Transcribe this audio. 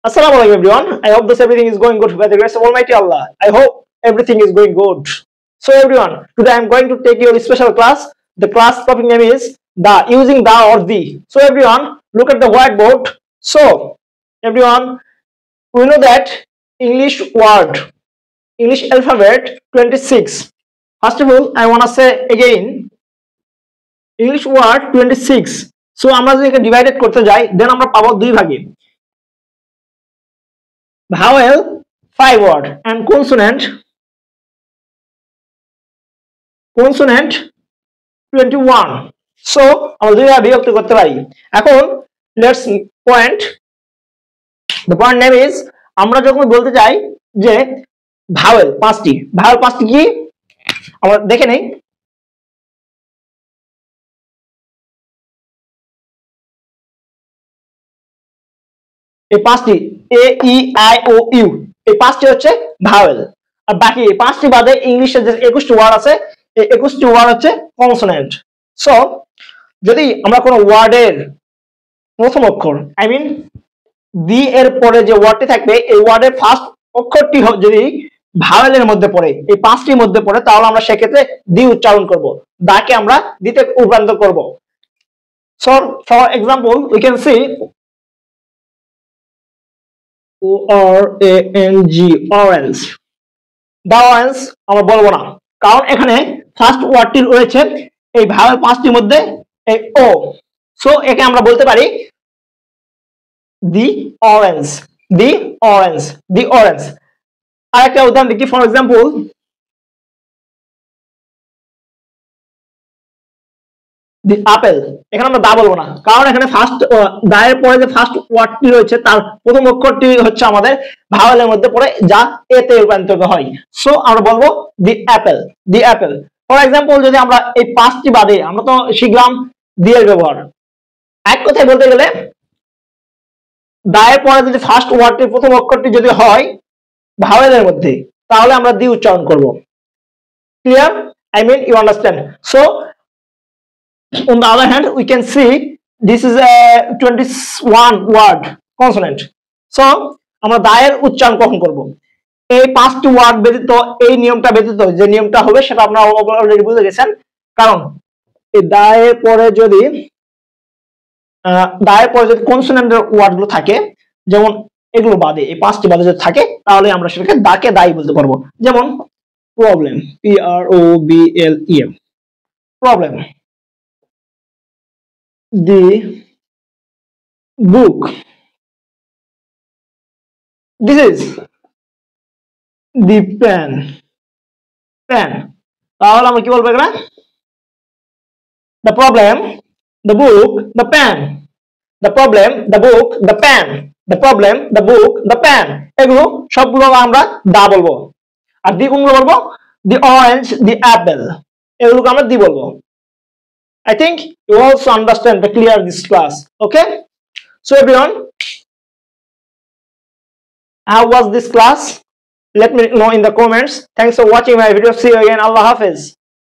Assalamu alaikum everyone. I hope this everything is going good by the grace of Almighty Allah. I hope everything is going good. So everyone, today I am going to take your special class. The class topic name is the using the or the. So everyone, look at the whiteboard. So everyone, we know that English word, English alphabet 26. First of all, I wanna say again English word 26. So আমরা যদি একে divided করতে যাই দেন আমরা পাবো দুই ভাগে vowel 5 word and consonant 21. So আমরা দুই ভাগে বিভক্ত করতে পারি। এখন let's point, the point name is আমরা যখন বলতে চাই যে vowel পাঁচটি কি আমরা দেখে নেই। এই পাঁচটি এ ই আই ও ইউ এই পাঁচটি হচ্ছে ভাওয়েল, আর বাকি এই পাঁচটি বাদে ইংলিশে যে 21টি ওয়ার্ড আছে এই 21টি ওয়ার্ড হচ্ছে কনসোনেন্ট। সো যদি আমরা কোনো ওয়ার্ডের প্রথম অক্ষর আই মিন দি এর পরে যে ওয়ার্ডটি থাকবে এই ওয়ার্ডের ফার্স্ট অক্ষরটি যদি ভাওয়েলের মধ্যে পড়ে এই পাঁচটির মধ্যে পড়ে তাহলে আমরা সেক্ষেত্রে দি উচ্চারণ করব, দাকে আমরা দিতে রূপান্তর করব। So for example we can see orange, the orange আমরা বলবো না কারণ এখানে ফার্স্ট ওয়ার্ডটি রয়েছে এই ভাওয়েল পাঁচটির মধ্যে এই ও। সো একে আমরা বলতে পারি the orange। আরেকটা উদাহরণ দেখি, ফর এক্সাম্পল the apple, এখানে আমরা দা বলবো না কারণ এখানে ফার্স্ট দা এর পরে যে ফার্স্ট ওয়ার্ডটি রয়েছে তার প্রথম অক্ষরটি হচ্ছে আমাদের ভাওয়েলের মধ্যে পড়ে যা এ তে রূপান্তরিত হয়। সো আমরা বলবো the apple। ফর এক্সাম্পল যদি আমরা এই পাঁচটি বাদে আমরা তো শিখলাম দি এর ব্যবহার, এক কথায় বলতে গেলে দা এর পরে যদি ফার্স্ট ওয়ার্ডটি প্রথম অক্ষরটি যদি হয় ভাওয়েলের মধ্যে তাহলে আমরা দি উচ্চারণ করব। Clear? I mean you understand? So on the other hand we can see this is a 21 word consonant। so আমরা দায়ের উচ্চারণ কখন করব? এই পাঁচটি ওয়ার্ড ব্যতীত এই নিয়মটা ব্যতীত যে নিয়মটা হবে সেটা আপনারা অলরেডি বুঝে গেছেন। কারণ এই দায়ের পরে যদি কনসোনেন্টের ওয়ার্ড গুলো থাকে যেমন এগুলো বাদে এই পাঁচটি বাদে যদি থাকে তাহলে আমরা সেটাকে দাকে দায়ী বলতে পারবো। যেমন problem PROBLEM problem, the book, this is the pen তাহলে আমরা কি বলবো এখানে the problem, the book, the pen, the problem, the book, the pen, the problem, the book, the pen, এগুলো সবগুলো আমরা দা বলবো। আর দি কোনগুলো বলবো? the orange, the apple, এগুলোকে আমরা দি বলবো। I think you also understand the clear this class. Okay, so everyone, how was this class? Let me know in the comments. Thanks for watching my video. See you again. Allah Hafiz.